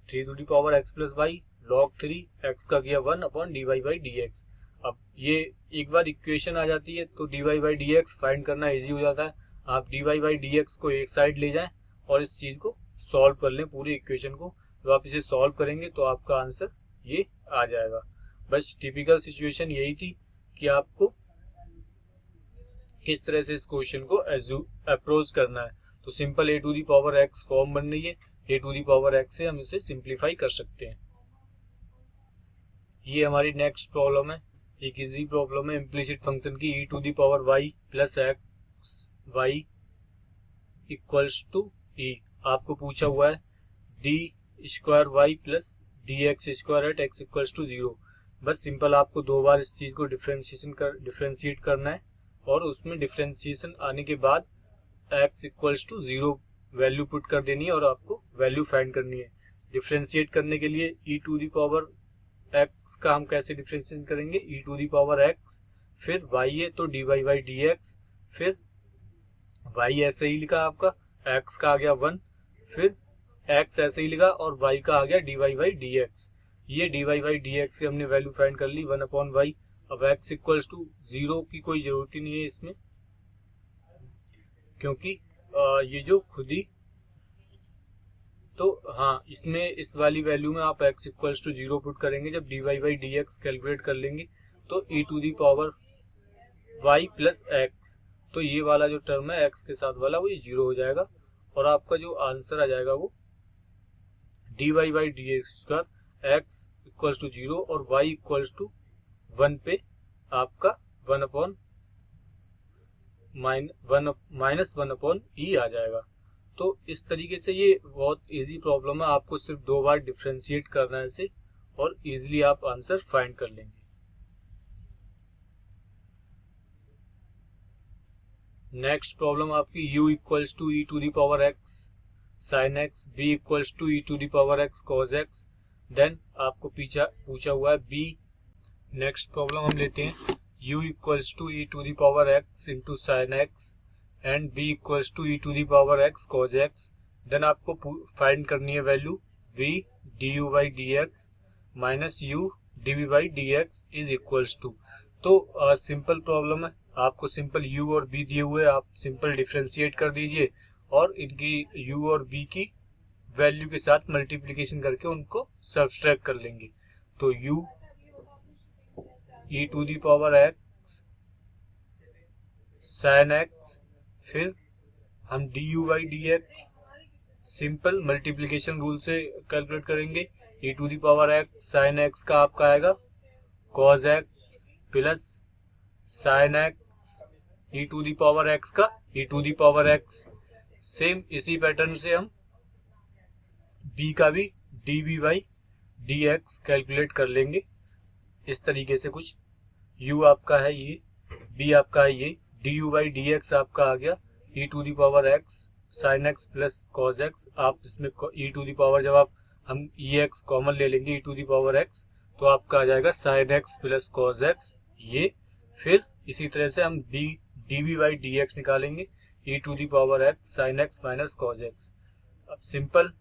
3 to the power x plus y log 3, x का किया 1/dy by dx। अब ये एक बार इक्वेशन आ जाती है तो dy by dx फाइंड करना इजी हो जाता है। आप dy by dx को एक साइड ले जाएं और इस चीज को सॉल्व कर लें, पूरी इक्वेशन को। तो आप इसे सॉल्व करेंगे तो आपका आंसर ये आ जाएगा। बस टिपिकल सिचुएशन यही थी कि आपको किस तरह से इस क्वेश्चन को अप्रोच करना है। तो simple a to the power x form बन रही है, a to the power x से हम इसे सिंप्लीफाई कर सकते हैं। ये हमारी नेक्स्ट प्रॉब्लम है, एक इजी प्रॉब्लम है इम्प्लिसिट फंक्शन की, e to the power y plus x y equals to e। आपको पूछा हुआ है D square y plus d x square at x equals to 0। बस सिंपल आपको दो बार इस चीज को डिफ्रेंशिएट करना है, और उसमें डिफ्रेंशिएशन आने के बाद x equals to 0 value put कर देनी है और आपको वैल्यू फाइंड करनी है। डिफ्रेंशिएट करने के लिए e to the power x का हम कैसे डिफ्रेंशिएट करेंगे, e to the power x, फिर y है तो dy by dx, फिर y ऐसे ही लिखा आपका, x का आ गया 1, फिर x ऐसे ही लिखा और y का आ गया dy by dx। ये dy by dx की हमने वैल्यू फाइंड कर ली 1/y। अब x इक्वल्स टू 0 की कोई जरूरत ही नहीं है इसमें, क्योंकि ये जो खुद ही, तो हाँ इसमें इस वाली वैल्यू में आप x इक्वल्स टू 0 पुट करेंगे। जब dy by dx कैलकुलेट कर लेंगे तो e to the power y plus x, तो ये वाला जो टर्म है x के साथ वाला वो ये 0 हो जाएगा, और आपका जो आंसर आ जाएगा वो dy by dx square x equals to 0 और y इक्वल्स टू 1 पे आपका माइनस 1/e आ जाएगा। तो इस तरीके से ये बहुत इजी प्रॉब्लम है, आपको सिर्फ दो बार डिफ्रेंशिएट करना है इसे और इजीली आप आंसर फाइंड कर लेंगे। नेक्स्ट प्रॉब्लम आपकी u equals to e to the power x sine x, b equals to e to the power x cos x। Then आपको पूछा हुआ है b। नेक्स्ट प्रॉब्लम हम लेते हैं u equals to e to the power x into sine x and b equals to e to the power x cos x। Then आपको फाइंड करनी है value v du by dx minus u dv by dx is equals to. तो सिंपल प्रॉब्लम है, आपको सिंपल u और b दिए हुए, आप सिंपल डिफ्रेंशिएट कर दीजिए और इनकी u और b की वैल्यू के साथ मल्टीप्लिकेशन करके उनको सब्सट्रैक्ट कर लेंगे। तो u e to the power x sin x, फिर हम du by dx simple multiplication rule से कैलकुलेट करेंगे। e to the power x sine x का आपका आएगा cos x plus sine x e to the power x का e to the power x. Same इसी पैटर्न से हम b का भी d by D x calculate कर लेंगे। इस तरीके से कुछ u आपका है ये, b आपका है ये, d u by D x आपका आ गया e to the power x sine x plus cos x. आप इसमें e टू दी पावर जब हम ई एक्स कॉमन ले लेंगे e to the power x तो आपका आ जाएगा sine x plus cos x ये। फिर इसी तरह से हम d b by D x निकालेंगे e to the power x sine x minus cos x. अब simple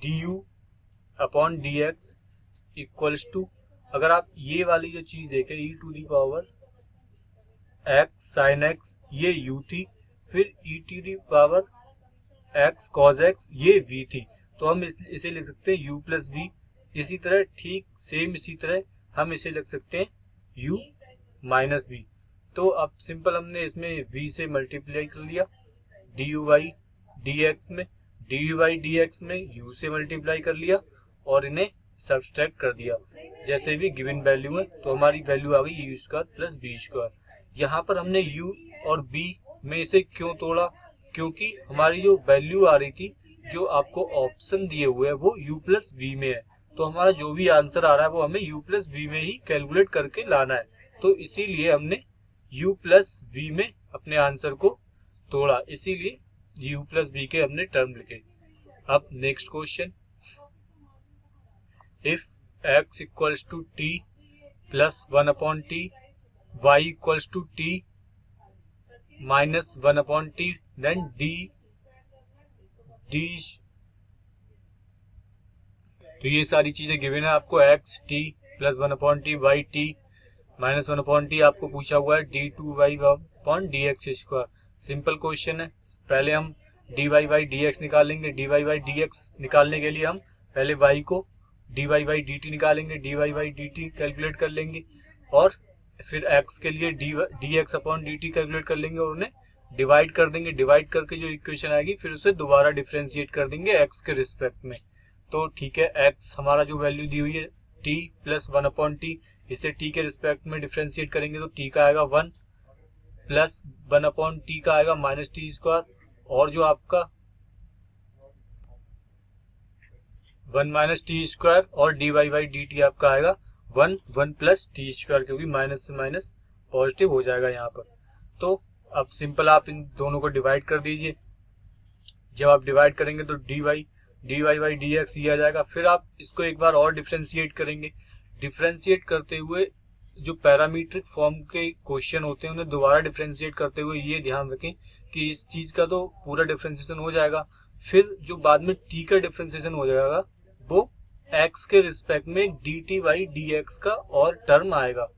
d u upon D x equals to, अगर आप ये वाली जो चीज देखें e to the power x sine x ये u थी, फिर e to the power x cos x ये v थी, तो हम इसे लिख सकते हैं u प्लस v। इसी तरह ठीक सेम इसी तरह हम इसे लिख सकते हैं u माइनस v। तो अब सिंपल हमने इसमें v से मल्टीप्लाई कर लिया d u by D x में, d u by D x में u से मल्टीप्लाई कर लिया और इन्हें सब्सट्रैक्ट कर दिया जैसे भी गिवन वैल्यू है, तो हमारी वैल्यू आ गई u square plus b square. यहाँ पर हमने u और b में इसे क्यों तोड़ा, क्योंकि हमारी जो वैल्यू आ रही थी जो आपको ऑप्शन दिए हुए है वो u प्लस v में है, तो हमारा जो भी आंसर आ रहा है वो हमें u प्लस v में ही कैलकुलेट करके लाना है, तो इसीलिए हमने u प्लस v में अपने आंसर को तोड़ा, इसीलिए u प्लस v के हमने टर्म लिखे। अब next question, if x equals to t plus 1 upon t, y equals to t minus 1 upon t, then तो ये सारी चीजें गिवन है आपको, x t plus 1 upon t, y t minus 1 upon t आपको पूछा हुआ है d two y upon D x square. Simple question है, पहले हम D Y by D x निकालेंगे। D Y by D x निकालने के लिए हम पहले y को d Y by D t निकालेंगे, d Y by D t calculate कर लेंगे और फिर x के लिए d x upon d t calculate कर लेंगे और उन्हें डिवाइड कर देंगे। डिवाइड करके जो इक्वेशन आएगी फिर उसे दोबारा डिफरेंशिएट कर देंगे x के रिस्पेक्ट में। तो ठीक है, x हमारा जो वैल्यू दी हुई है t प्लस 1 अपॉन टी, इसे t के रिस्पेक्ट में डिफरेंशिएट करेंगे तो t का आएगा 1 प्लस 1 अपॉन टी का आएगा माइनस टी स्क्वायर, और जो आपका 1 माइनस टी स्क्वायर और D Y by D t आपका आएगा 1 प्लस टी स्क्वायर, क्योंकि माइनस से माइनस पॉजिटिव हो जाएगा यहाँ पर। तो अब सिंपल आप इन दोनों को डिवाइड कर दीजिए। जब आप डिवाइड करेंगे तो d Y by D x ये आ जाएगा। फिर आप इसको एक बार और डिफरेंशिएट करेंगे। डिफरेंशिएट करते हुए जो पैरामीट्रिक फॉर्म के क्वेश्चन होते हैं उन्हें दोबारा डिफरेंशिएट करते हुए ये ध्यान रखें कि इस चीज का तो पूरा डिफरेंशिएशन हो जाएगा, फिर जो बाद में टी का डिफरेंशिएशन हो जाएगा वो x के रिस्पेक्ट में D t by D x का और टर्म आएगा।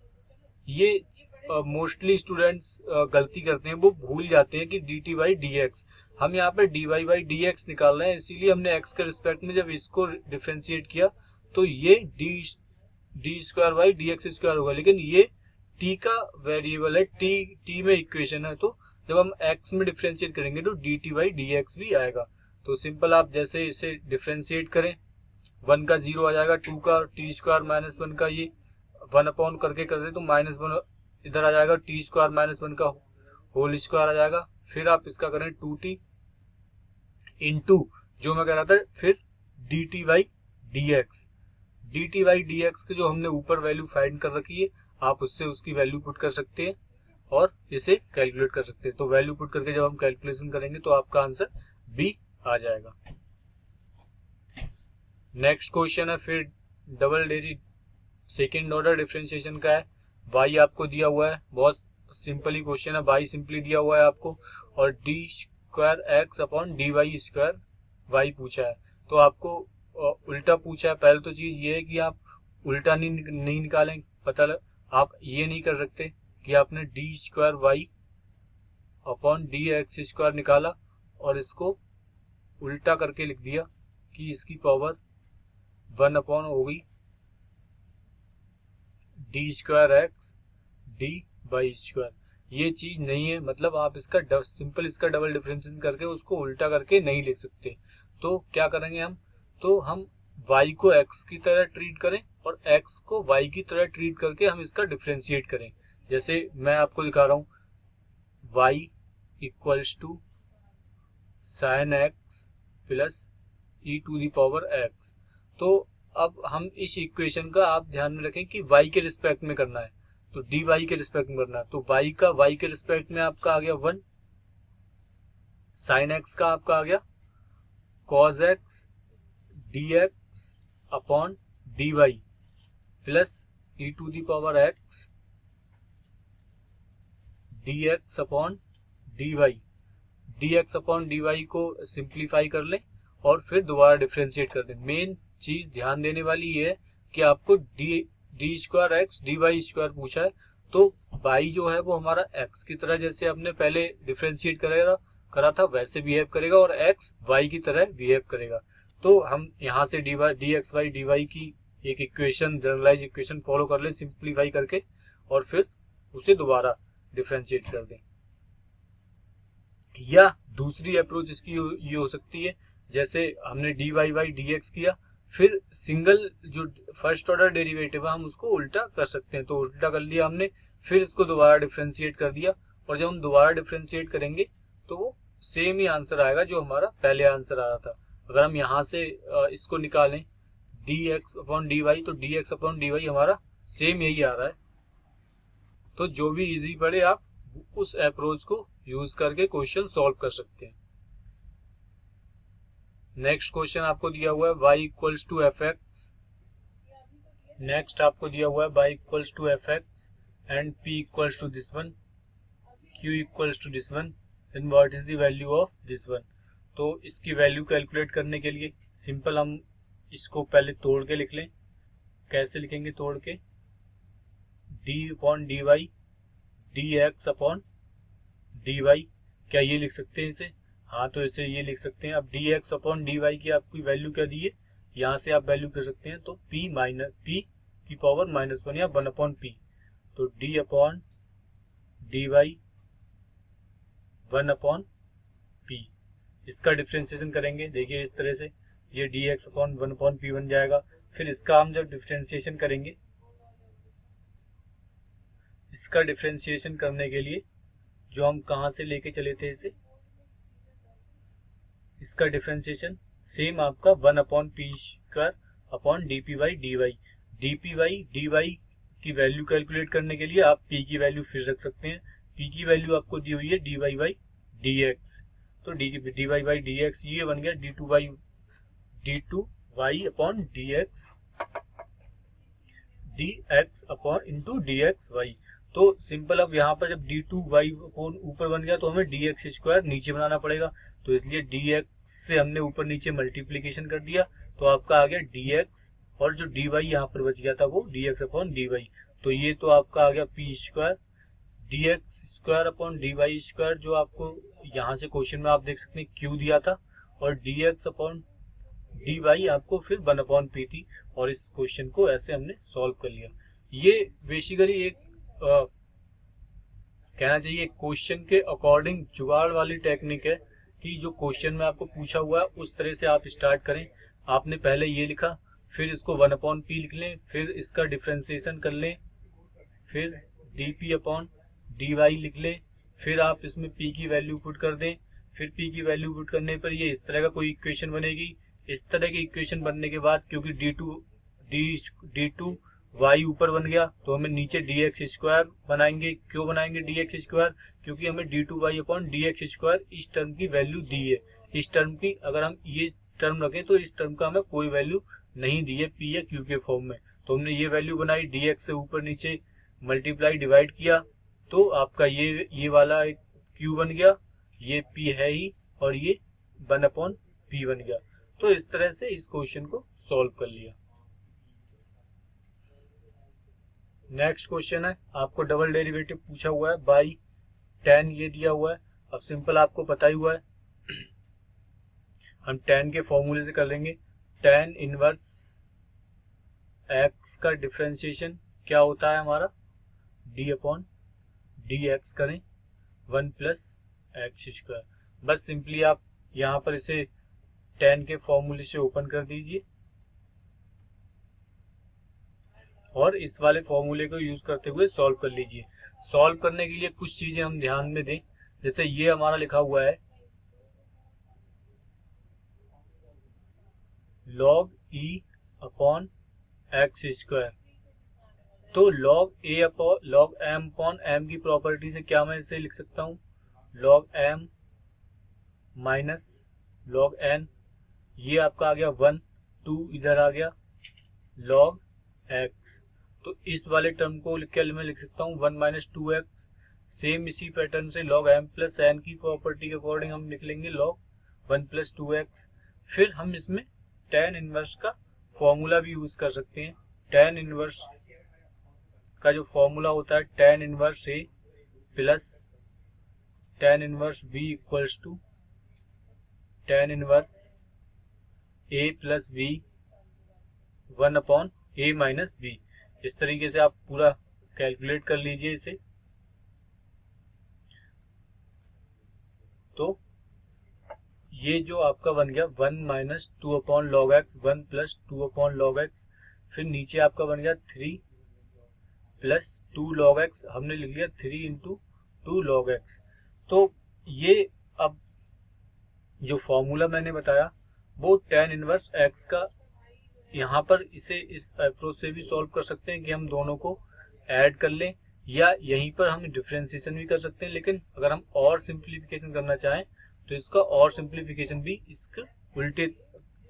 ये मोस्टली स्टूडेंट्स गलती करते हैं, वो भूल जाते हैं कि d t by D x, हम यहाँ पे d Y by D x निकाल रहे हैं, इसीलिए हमने x के रिस्पेक्ट में जब इसको डिफरेंशिएट किया तो ये D square by D x square होगा, लेकिन ये t का वेरिएबल है, t में इक्वेशन है, तो जब हम x में डिफरेंशिएट करेंगे तो D t by D x भी आएगा। तो सिंपल आप जैसे इसे डिफरेंशिएट करें, 1 का 0 आ जाएगा, 2 का टी स्क्वायर माइनस 1 का ये 1 अपॉन करके कर दे तो माइनस 1 इधर आ जाएगा, टी स्क्वायर माइनस 1 का होल स्क्वायर आ जाएगा। फिर आप इसका करें 2t इंटू जो मैं कह रहा था फिर d t by D x. D t by D x की जो हमने ऊपर वैल्यू फाइंड कर रखी है आप उससे उसकी वैल्यू पुट कर सकते हैं और इसे कैलकुलेट कर सकते हैं। तो वैल्यू पुट करके जब हम कैलकुलेशन करेंगे तो आपका आंसर बी आ जाएगा। नेक्स्ट क्वेश्चन है फिर double derivative second order differentiation का है। y आपको दिया हुआ है, बहुत सिंपली क्वेश्चन है, y सिंपली दिया हुआ है आपको और d square x upon d y square y पूछा है। तो आपको उल्टा पूछा है। पहले तो चीज ये है कि आप उल्टा नहीं निकालें, पता आप ये नहीं कर सकते कि आपने d square Y upon D x square निकाला और इसको उल्टा करके लिख दिया कि इसकी पावर 1 अपॉन हो गई D square x D by square. ये चीज नहीं है, मतलब आप इसका सिंपल इसका डबल डिफरेंशिएशन करके उसको उल्टा करके नहीं लिख सकते। तो क्या करेंगे हम, तो हम y को x की तरह ट्रीट करें और x को y की तरह ट्रीट करके हम इसका डिफ्रेंशिएट करें। जैसे मैं आपको दिखा रहा हूँ, y equals to sine x plus e to the power x. तो अब हम इस इक्वेशन का आप ध्यान में रखें कि y के रिस्पेक्ट में करना है, तो dy के रिस्पेक्ट में करना है, तो y का y के रिस्पेक्ट में आपका आ गया 1, साइन एक्स का आपका आ गया cos x dx upon dy plus e to the power x dx upon dy। dx upon dy को सिंप्लीफाई कर लें और फिर दोबारा डिफ्रेंशिएट कर दें। मेन चीज ध्यान देने वाली ये है कि आपको d square x D y square पूछा है, तो y जो है वो हमारा x की तरह जैसे हमने पहले डिफ्रेंशिएट करा था वैसे बिहेव करेगा और x y की तरह बिहेव करेगा। तो हम यहाँ से d x y d y की एक इक्वेशन, जनरलाइज इक्वेशन फॉलो कर लें सिंप्लीफाई करके और फिर उसे दोबारा डिफ्रेंशिएट कर दें। या दूसरी अप्रोच इसकी ये हो सकती है, जैसे हमने d Y by D x किया, फिर सिंगल जो फर्स्ट ऑर्डर डेरिवेटिव है हम उसको उल्टा कर सकते हैं। तो उल्टा कर लिया हमने, फिर इसको दोबारा डिफ्रेंशिएट कर दिया और जब हम दोबारा डिफ्रेंशिएट करेंगे तो वो सेम ही आंसर आएगा जो हमारा पहले आंसर आ रहा था। अगर हम यहाँ से इसको निकालें d x upon d y, तो d x upon d y हमारा सेम यही आ रहा है। तो जो भी इजी पड़े आप उस अप्रोच को यूज करके क्वेश्चन सॉल्व कर सकते हैं। नेक्स्ट क्वेश्चन आपको दिया हुआ है y equals to f x. Next आपको दिया हुआ है y equals to f x and p equals to this one, q equals to this one, then what is the value of this one. तो इसकी वैल्यू कैलकुलेट करने के लिए सिंपल हम इसको पहले तोड़ के लिख लें। कैसे लिखेंगे तोड़ के, d upon d y d x upon d y, क्या ये लिख सकते हैं इसे? हाँ, तो इसे ये लिख सकते हैं। अब d x upon d y की आपकी वैल्यू क्या दी है, यहाँ से आप वैल्यू कर सकते हैं, तो p माइनस p की पावर -1 या 1 अपॉन p, तो d upon d y 1 upon p। इसका डिफ्रेंशिएशन करेंगे, देखिए इस तरह से ये d x upon 1 upon p बन जाएगा। फिर इसका हम जब डिफ्रेंशिएशन करेंगे, इसका डिफ्रेंशिएशन करने के लिए जो हम कहाँ से लेके चले थे इसे, इसका डिफ्रेंशिएशन सेम आपका 1 upon p square upon d p by D y. D p by D y की वैल्यू कैलकुलेट करने के लिए आप p की वैल्यू फिर रख सकते हैं। p की वैल्यू आपको दी हुई है d Y by D x, तो d Y by D x ये बन गया d two y upon D x upon into d x y. तो सिंपल अब यहाँ पर जब डी टू वाई अपॉन ऊपर बन गया तो हमें डी एक्स स्क्वायर नीचे बनाना पड़ेगा, तो इसलिए डी एक्स से हमने ऊपर नीचे मल्टीप्लीकेशन कर दिया, तो आपका आ गया डी एक्स और जो डी वाई यहाँ पर बच गया था वो d x upon d y. तो ये तो आपका आ गया p square d x square upon d y square, जो आपको यहाँ से क्वेश्चन में आप देख सकते हैं क्यू दिया था, और D x upon d y आपको फिर 1 अपॉन पी थी, और इस क्वेश्चन को ऐसे हमने सॉल्व कर लिया। ये बेसिकली एक कहना चाहिए क्वेश्चन के अकॉर्डिंग जुगाड़ वाली टेक्निक है कि जो क्वेश्चन में आपको पूछा हुआ है उस तरह से आप स्टार्ट करें। आपने पहले ये लिखा, फिर इसको 1 अपॉन पी लिख लें, फिर इसका डिफ्रेंसिएशन कर लें, फिर d p upon d y लिख लें, फिर आप इसमें p की वैल्यू पुट कर दें, फिर p की वैल्यू पुट करने पर ये इस तरह का कोई इक्वेशन बनेगी। इस तरह की इक्वेशन बनने के बाद क्योंकि डी टू y ऊपर बन गया तो हमें नीचे डी एक्स स्क्वायर बनाएंगे। क्यों बनाएंगे डी एक्स स्क्वायर? क्योंकि हमें d two y upon D x square इस टर्म की वैल्यू दी है। इस टर्म की अगर हम ये टर्म रखें तो इस टर्म का हमें कोई वैल्यू नहीं दी है पी या क्यू के फॉर्म में, तो हमने ये वैल्यू बनाई, डी एक्स से ऊपर नीचे मल्टीप्लाई डिवाइड किया, तो आपका ये वाला एक क्यू बन गया, ये पी है ही, और ये 1 अपॉन पी बन गया। तो इस तरह से इस क्वेश्चन को सॉल्व कर लिया। नेक्स्ट क्वेश्चन है, आपको डबल डेरिवेटिव पूछा हुआ है बाई tan ये दिया हुआ है। अब सिंपल आपको पता ही हुआ है, हम tan के फॉर्मूले से कर लेंगे। tan इनवर्स x का डिफरेंशिएशन क्या होता है हमारा, d अपॉन डी एक्स करें 1 प्लस एक्स स्क्वायर। बस सिंपली आप यहाँ पर इसे tan के फॉर्मूले से ओपन कर दीजिए और इस वाले फॉर्मूले को यूज करते हुए सॉल्व कर लीजिए। सॉल्व करने के लिए कुछ चीजें हम ध्यान में दें, जैसे ये हमारा लिखा हुआ है log e upon x square, तो log a upon log m upon m की प्रॉपर्टी से क्या मैं इसे लिख सकता हूँ log m minus log n, ये आपका आ गया 1, 2 इधर आ गया log x, तो इस वाले टर्म को क्या मैं लिख सकता हूँ 1 माइनस 2x। सेम इसी पैटर्न से log m प्लस n की प्रॉपर्टी के अकॉर्डिंग हम लिख लेंगे log 1 प्लस 2x। फिर हम इसमें tan इनवर्स का फॉर्मूला भी यूज कर सकते हैं। tan इनवर्स का जो फॉर्मूला होता है tan inverse a plus tan inverse b equals to tan inverse a plus b 1 upon a minus b। इस तरीके से आप पूरा कैलकुलेट कर लीजिए इसे। तो ये जो आपका बन गया 1 minus 2 upon log x, 1 plus 2 upon log x, फिर नीचे आपका बन गया 3 प्लस 2 लॉग एक्स, हमने लिख लिया 3 इंटू 2 लॉग एक्स। तो ये अब जो फॉर्मूला मैंने बताया वो tan इनवर्स x का, यहाँ पर इसे इस अप्रोच से भी सॉल्व कर सकते हैं कि हम दोनों को ऐड कर लें, या यहीं पर हम डिफरेंशिएशन भी कर सकते हैं। लेकिन अगर हम और सिंप्लीफिकेशन करना चाहें तो इसका और सिंप्लीफिकेशन भी इसके उल्टे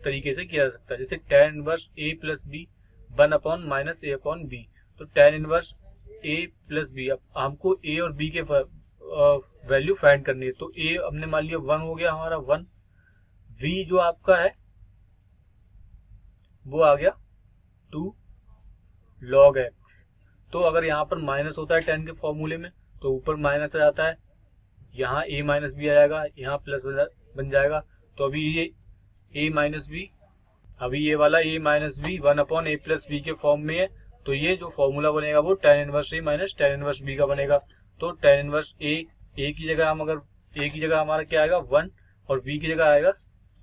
तरीके से किया जा सकता है, जैसे tan inverse a plus b 1 upon minus a upon b। तो tan inverse a plus b, अब हमको a और b के वैल्यू फाइंड करनी है। तो a हमने मान लिया 1 हो गया हमारा 1, v जो आपका है वो आ गया 2 log x। तो अगर यहाँ पर माइनस होता है tan के फॉर्मूले में तो ऊपर माइनस आ जाता है, यहाँ a माइनस बी आ जाएगा, यहाँ प्लस बन जाएगा। तो अभी ये a माइनस बी, अभी ये वाला a minus b 1 upon a plus b के फॉर्म में है, तो ये जो फॉर्मूला बनेगा वो tan inverse a minus tan inverse b का बनेगा। तो tan इनवर्स a की जगह हम अगर a की जगह हमारा क्या आएगा 1 और b की जगह आएगा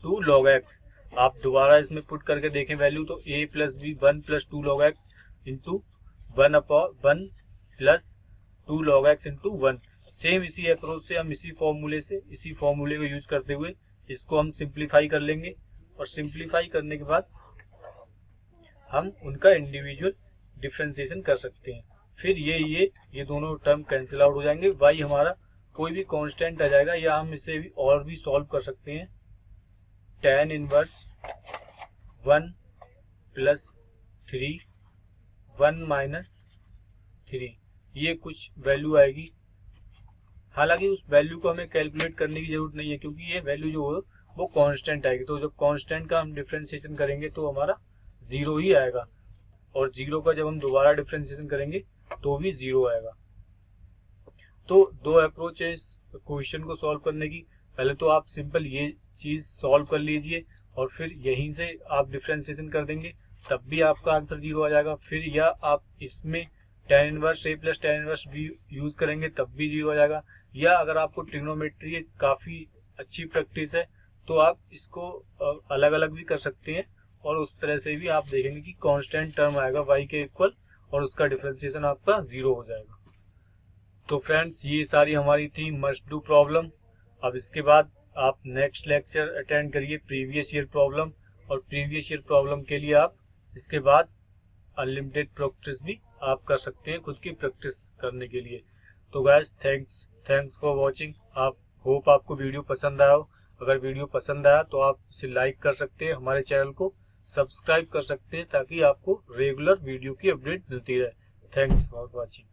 2 log x। आप दोबारा इसमें पुट करके देखें वैल्यू, तो a plus b 1 plus 2 log x into 1 upon 1 plus 2 log x into 1। Same इसी अप्रोच से हम इसी फॉर्मूले को यूज करते हुए इसको हम सिंप्लीफाई कर लेंगे, और सिंप्लीफाई करने के बाद हम उनका इंडिविजुअल डिफरेंशिएशन कर सकते हैं। फिर ये दोनों टर्म कैंसिल आउट हो जाएंगे, y हमारा कोई भी कांस्टेंट आ जाएगा, या हम इसे भी और भी सॉल्व कर सकते हैं। tan इनवर्स 1 प्लस 3 1 माइनस 3, ये कुछ वैल्यू आएगी। हालांकि उस वैल्यू को हमें कैलकुलेट करने की जरूरत नहीं है, क्योंकि ये वैल्यू जो है वो कांस्टेंट आएगी। तो जब कांस्टेंट का हम डिफरेंशिएशन करेंगे तो हमारा 0 ही आएगा, और 0 का जब हम दोबारा डिफरेंशिएशन करेंगे तो भी 0 आएगा। तो दो अप्रोच है इस क्वेश्चन को सॉल्व करने की। पहले तो आप सिंपल ये चीज सॉल्व कर लीजिए और फिर यहीं से आप डिफरेंशिएशन कर देंगे, तब भी आपका आंसर 0 आ जाएगा। फिर या आप इसमें tan inverse a plus tan inverse b use करेंगे तब भी 0 आ जाएगा। या अगर आपको ट्रिग्नोमेट्री काफी अच्छी प्रैक्टिस है तो आप इसको अलग अलग भी कर सकते हैं, और उस तरह से भी आप देखेंगे कि कांस्टेंट टर्म आएगा y के इक्वल, और उसका डिफरेंशिएशन आपका 0 हो जाएगा। तो फ्रेंड्स, ये सारी हमारी थी मस्ट डू प्रॉब्लम। अब इसके बाद आप नेक्स्ट लेक्चर अटेंड करिए प्रीवियस ईयर प्रॉब्लम, और प्रीवियस ईयर प्रॉब्लम के लिए आप इसके बाद अनलिमिटेड प्रैक्टिस भी आप कर सकते हैं खुद की प्रैक्टिस करने के लिए। तो गाइस, थैंक्स फॉर वॉचिंग। आप होप आपको वीडियो पसंद आया हो। अगर वीडियो पसंद आया तो आप इसे लाइक कर सकते हैं, हमारे चैनल को सब्सक्राइब कर सकते हैं, ताकि आपको रेगुलर वीडियो की अपडेट मिलती रहे। Thanks for watching.